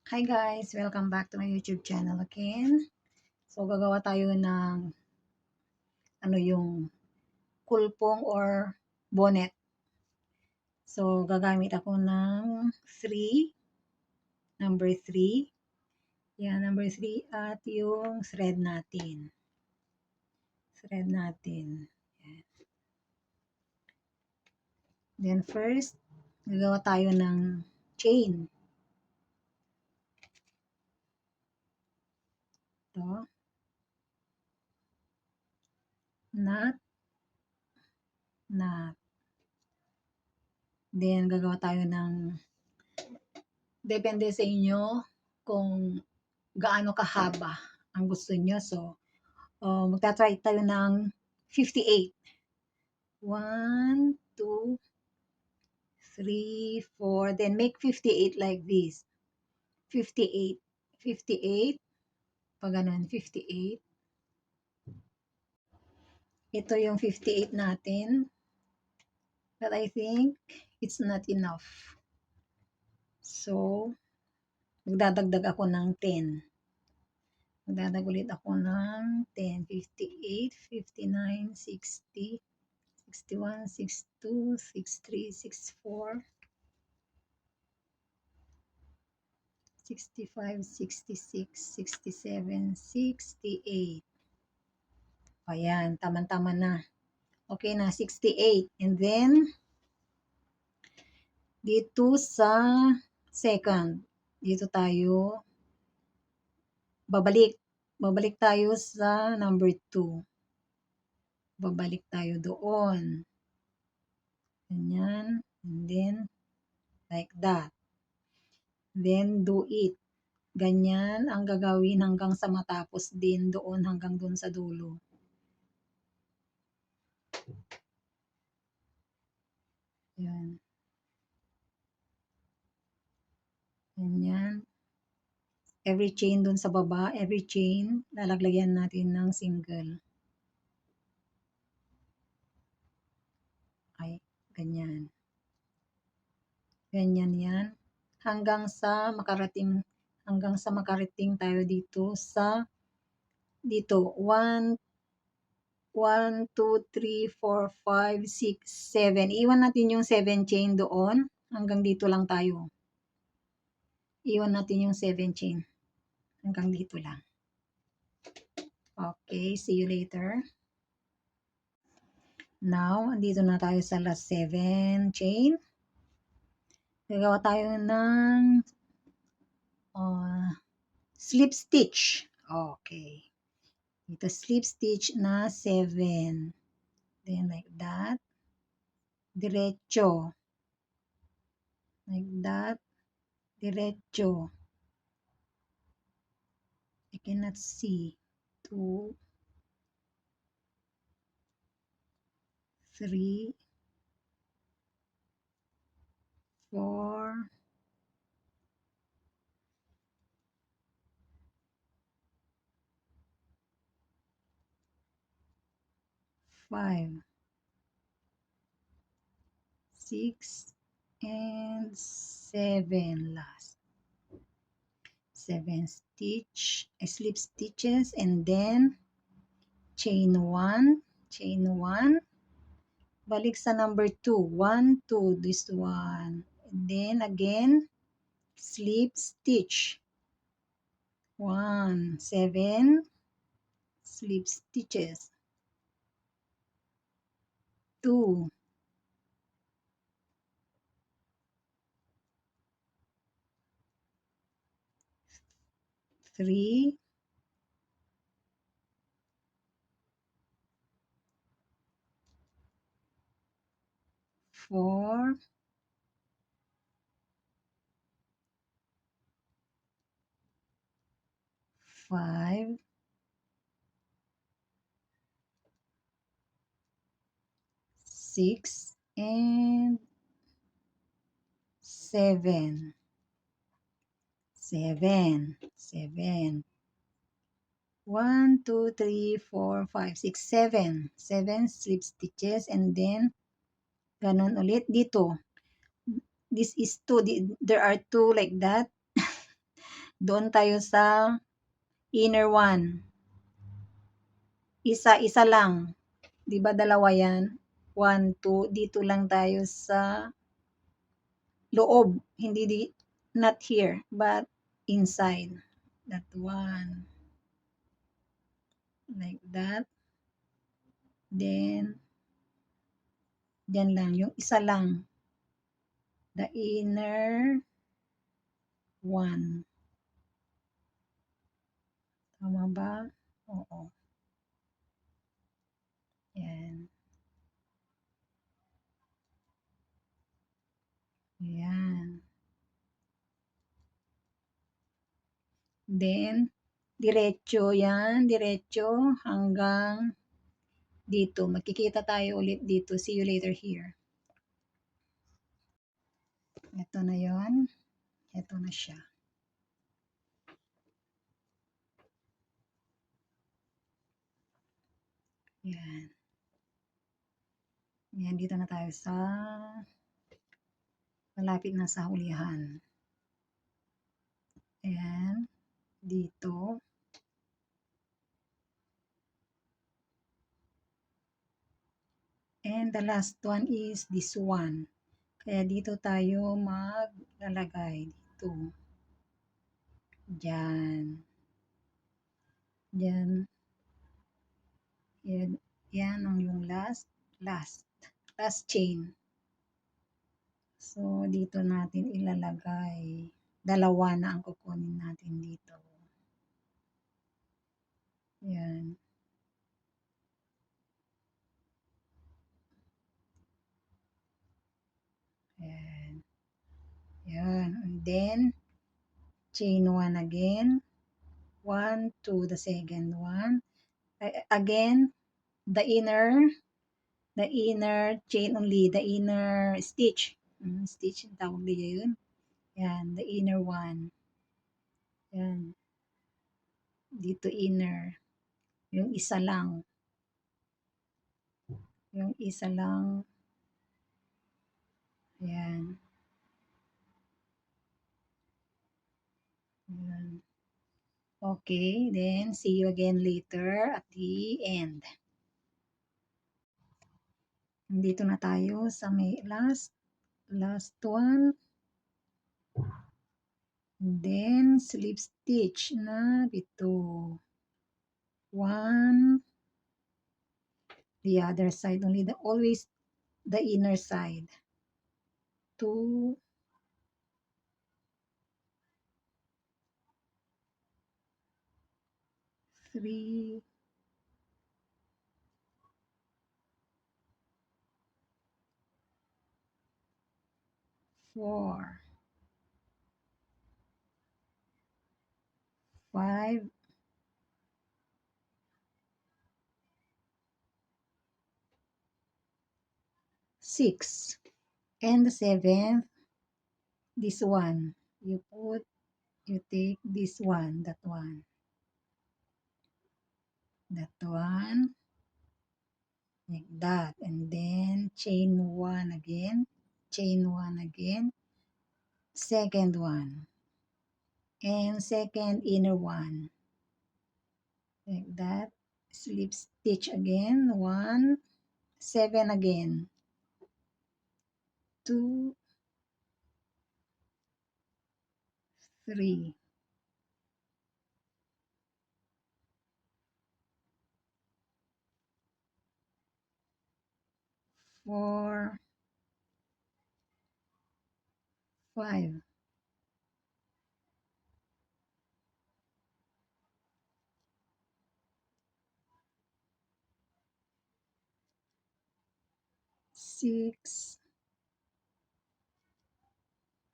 Hi guys! Welcome back to my YouTube channel again. So, gagawa tayo ng yung kulpong or bonnet. So, gagamit ako ng 3, number 3. Yan, number 3 at yung thread natin. Yan. Then first, gagawa tayo ng chain. Ito. Knot. Then, gagawa tayo ng, depende sa inyo kung gaano kahaba ang gusto nyo. So, magta-try tayo ng 58. 1, 2, 3, 4. Then, make 58 like this. 58. 58. Pag ganun, 58. Ito yung 58 natin. But I think it's not enough. So, magdadagdag ako ng 10. Magdadagdag ulit ako ng 10. 58, 59, 60, 61, 62, 63, 64, 65, 66, 67, 68. Ayan, tama-tama na. Okay na, 68. And then, dito sa second, dito tayo babalik. Babalik tayo sa number 2. Babalik tayo doon. Ganyan. And then, like that. Then, do it. Ganyan ang gagawin hanggang sa matapos din doon hanggang doon sa dulo. Yan. Ganyan. Every chain doon sa baba, every chain, lalaglayan natin ng single. Ay, ganyan. Ganyan yan. Hanggang sa makarating tayo dito sa dito 1 2 3 4 5 6 7. Iwan natin yung 7 chain doon. Hanggang dito lang tayo. Iwan natin yung 7 chain. Hanggang dito lang. Okay, see you later. Now, andito na tayo sa last 7 chain. Gagawa tayo ng slip stitch. Okay. Ito slip stitch na 7. Then like that. Diretso. Like that. Diretso. I cannot see. 2, 3, 4, 5, 6, and 7 last. 7 stitch, slip stitches, and then chain 1, balik sa number 2, 1, 2, this one, and then again, slip stitch, 1, 7, slip stitches, 2, 3, 4, 5, 6, and 7. 7. 1, 2, 3, 4, 5, 6, 7. 7 slip stitches, and then ganon ulit dito. This is 2. There are 2 like that. Doon tayo sa inner 1. Isa-isa lang. 'Di ba dalawa 'yan? 1, 2, dito lang tayo sa loob. Not here, but inside. That one. Like that. Then, dyan lang. Yung isa lang. The inner 1. Tama ba? Oo. Yan. Ayan. Then, diretso yan. Diretso hanggang dito. Magkikita tayo ulit dito. See you later here. Ito na yon. Ito na siya. Yan. Yan, dito na tayo sa malapit na sa hulihan. Ayan. Dito. And the last one is this one. Kaya dito tayo maglalagay. Dito. Diyan. Diyan. Yan. Yan ang yung last chain. So, dito natin ilalagay. Dalawa na ang kukunin natin dito. Yan. Yan. Yan. And then, chain 1 again. 1, 2, the second one. Again, the inner chain only, the inner stitch. Stitch, tawag nila yun. Yan, the inner one. Yan. Dito inner. Yung isa lang. Yung isa lang. Yan. Yan. Okay, then see you again later at the end. Dito na tayo sa may last one. Then slip stitch na dito. 1, the other side only, always the inner side. 2, 3, 4, 5, 6, and the 7th, this one. You take this one, that one, like that, and then chain 1 again, second one, and second inner one, like that, slip stitch again, 1, 7 again, 2, 3, 4, 5, 6,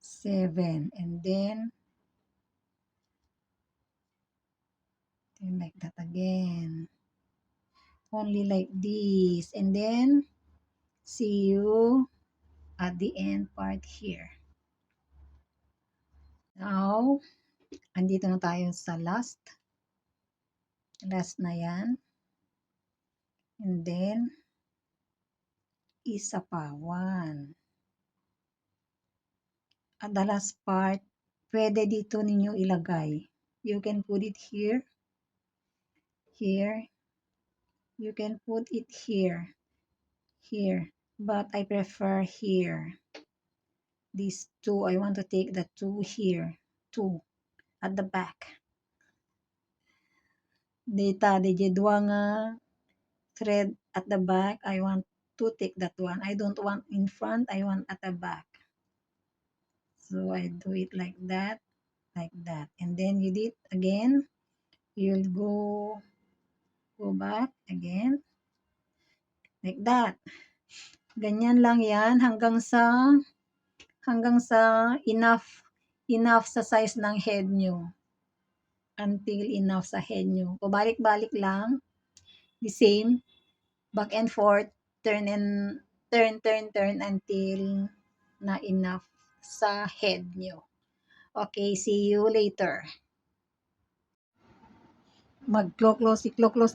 7, and then like that again, only like this, and then see you at the end part here. Now, andito na tayo sa last na yan, and then isa pa, 1, at the last part pwede dito ninyo ilagay. You can put it here, here. You can put it here, here. But I prefer here. These two, I want to take the two here, two at the back. Data, dua nga thread at the back. I want to take that one. I don't want in front, I want at the back. So I do it like that. And then you did again. You'll go back again. Like that. Ganyan lang yan hanggang sa enough sa size ng head nyo. Until enough sa head nyo. Pabalik-balik lang. The same. Back and forth. Turn until na enough sa head nyo. Okay, see you later. I-close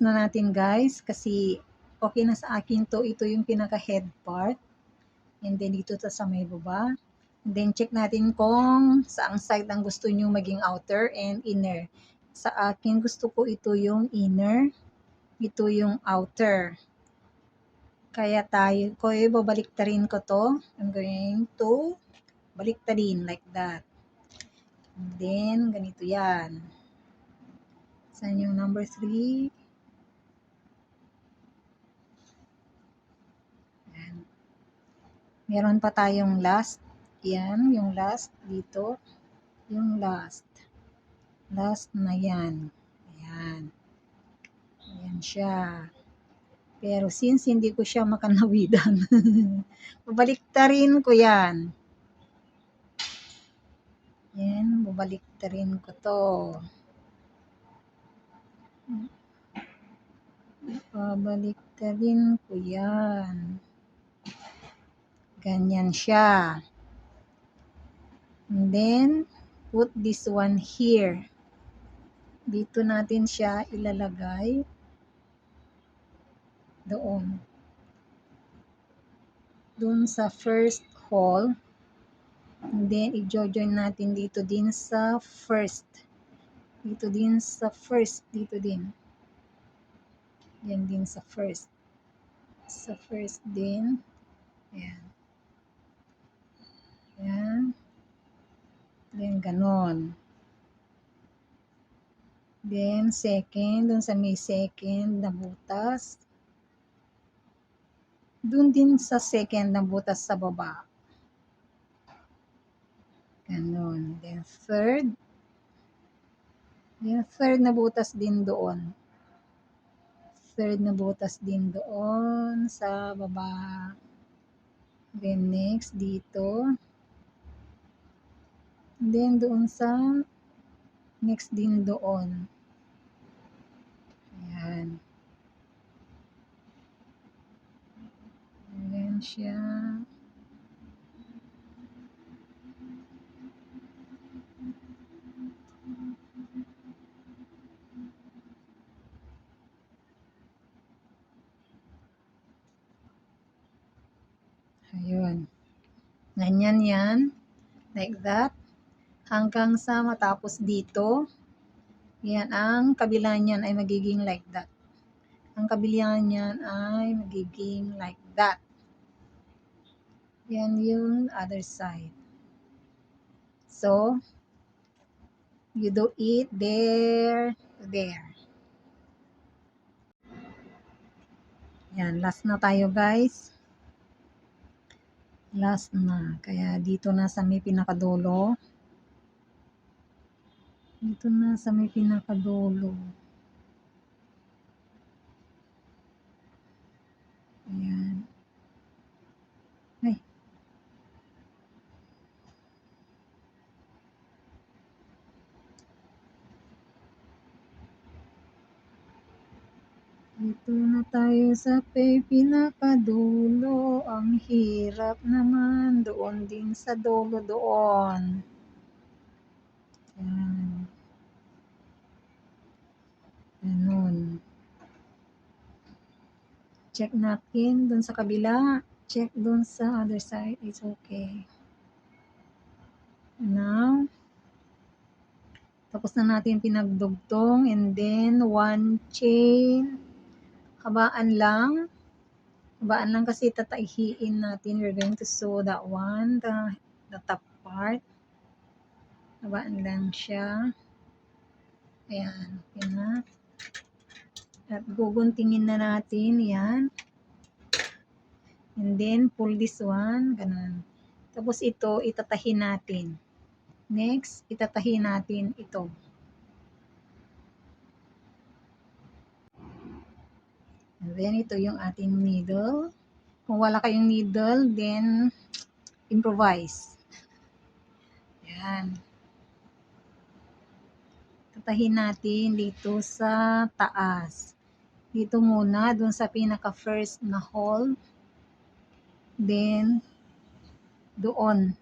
na natin guys kasi okay na sa akin to. Ito yung pinaka head part. And then dito sa may baba. And then check natin kung saang side ang gusto nyo maging outer and inner. Sa akin gusto ko ito yung inner. Ito yung outer. Kaya babaliktarin ko to. I'm going to baliktarin like that. And then ganito yan. Saan yung number 3? Yan. Meron pa tayong last. Yan, yung last dito. Yung last. Last na yan. Ayan. Ayan siya. Pero since hindi ko siya makanawidan, babaliktarin ko yan. Yan, babaliktarin ko to. Babaliktarin ko yan. Ganyan siya. And then, put this one here. Dito natin siya ilalagay. Doon. Doon sa first hole. And then, i-join natin dito din sa first. Dito din sa first. Dito din. Yan din sa first. Sa first din. Ayan. Ayan. Then, ganon. Then, second. Dun sa may second na butas. Dun din sa second na butas sa baba. Ganon. Then, third. Then, third na butas din doon. Third na butas din doon sa baba. Then, next, dito. Then, doon sa next din doon. Ayan. Ayan siya. Ayun. Ganyan yan. Like that. Hanggang sa matapos dito. Yan. Ang kabila niyan ay magiging like that. Ang kabila niyan ay magiging like that. Yan yung other side. So, you do it there. Yan. Last na tayo guys. Last na. Kaya dito na sa may pinakadulo. Dito na sa may pinakadulo. Ayan. Ay. Dito na tayo sa pinakadulo. Ang hirap naman. Doon din sa dulo doon. Ayan. Ganun. Check natin doon sa kabila. Check doon sa other side. It's okay. Now, Tapos na natin pinagdugtong and then 1 chain, habaan lang. Habaan lang kasi tataihiin natin. We're going to sew that one, the top part. Habaan lang siya. Ayan, okay na. At guguntingin na natin, yan. And then, pull this one, ganun. Tapos ito, itatahin natin. Next, itatahin natin ito. And then, ito yung ating needle. Kung wala kayong needle, then, improvise. Yan. Tatahin natin dito sa taas. Dito muna, dun sa pinaka-first na hole. Then, doon.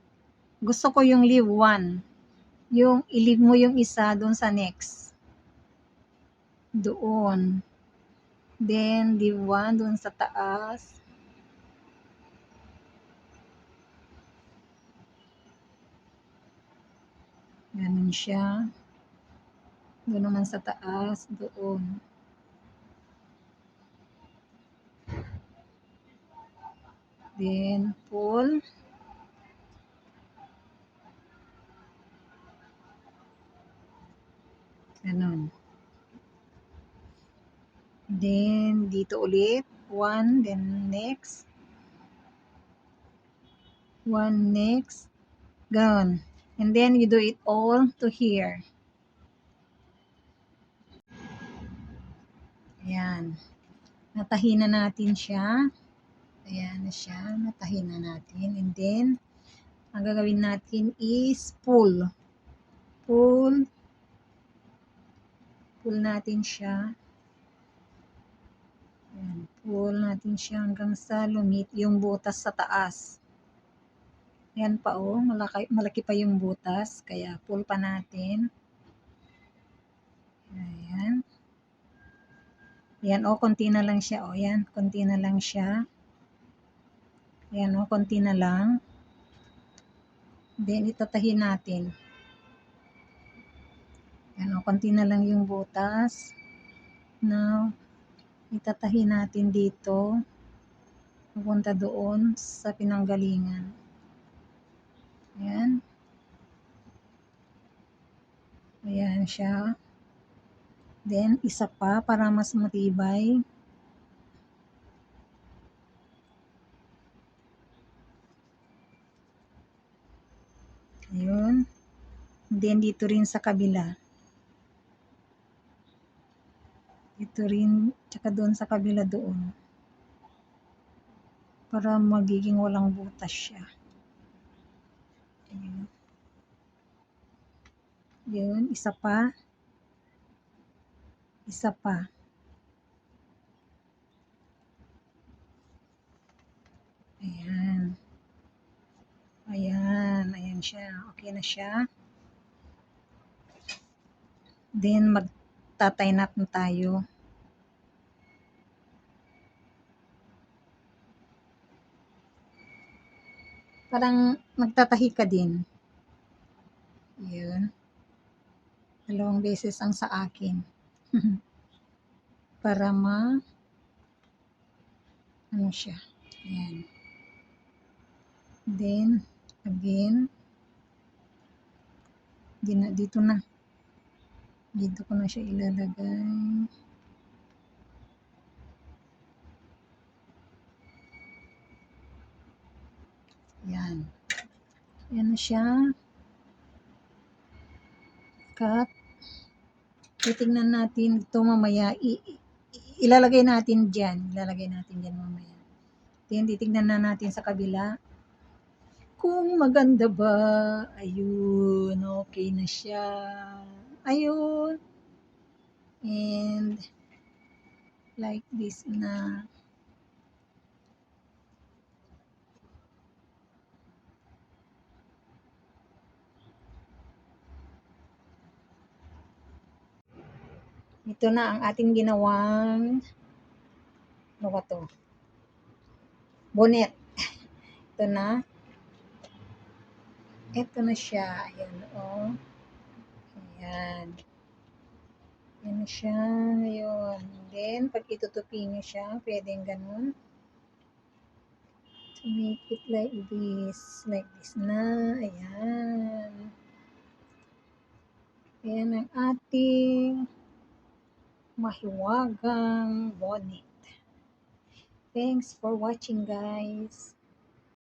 Gusto ko yung leave one. Yung i-leave mo yung isa dun sa next. Doon. Then, leave one dun sa taas. Ganun siya. Doon naman sa taas. Doon. Then, pull. Ganun. Then, dito ulit. One, then next. One next. Ganun. And then, you do it all to here. Ayan. Natahin na natin siya. Ayan na siya. Natahin na natin. And then, ang gagawin natin is pull. Pull. Pull natin siya. Ayan. Pull natin siya hanggang sa lumit yung butas sa taas. Ayan pa oh. Malaki pa yung butas. Kaya pull pa natin. Ayan. Ayan oh. Konti na lang siya. Oh, ayan. Konti na lang siya. Ayan oh. Konti na lang. Then, itatahin natin. Ayan o, konti na lang yung butas. Now, itatahin natin dito. Pupunta doon sa pinanggalingan. Ayan. Ayan siya. Then, isa pa para mas matibay. Ayun. Then, dito rin sa kabila. Dito rin, tsaka doon sa kabila doon. Para magiging walang butas siya. Ayun. Yun, isa pa. Isa pa. Ayan. Ayan. Ayan siya. Okay na siya. Then, magtatay knot na tayo. Parang nagtatahi ka din. Yun. 2 beses ang sa akin. Para ano siya. Ayan. Then, again. Dito na. Dito ko na siya ilalagay. Ayan. Ayan na siya. Cut. Titingnan natin ito mamaya. Ilalagay natin dyan. Ilalagay natin dyan mamaya. Then, titignan na natin sa kabila. Kung maganda ba. Ayun. Okay na siya. Ayun. And, like this na. Ito na ang ating ginawang ano ba to? Bonnet. Ito na. Ito na siya. Ayan, oh. Yan. Yan na siya. Yun. Then, pag itutupi nyo siya, pwedeng ganun. To make it like this. Like this na. Ayan. Ayan ang ating mahiwagang bonnet. Thanks for watching, guys.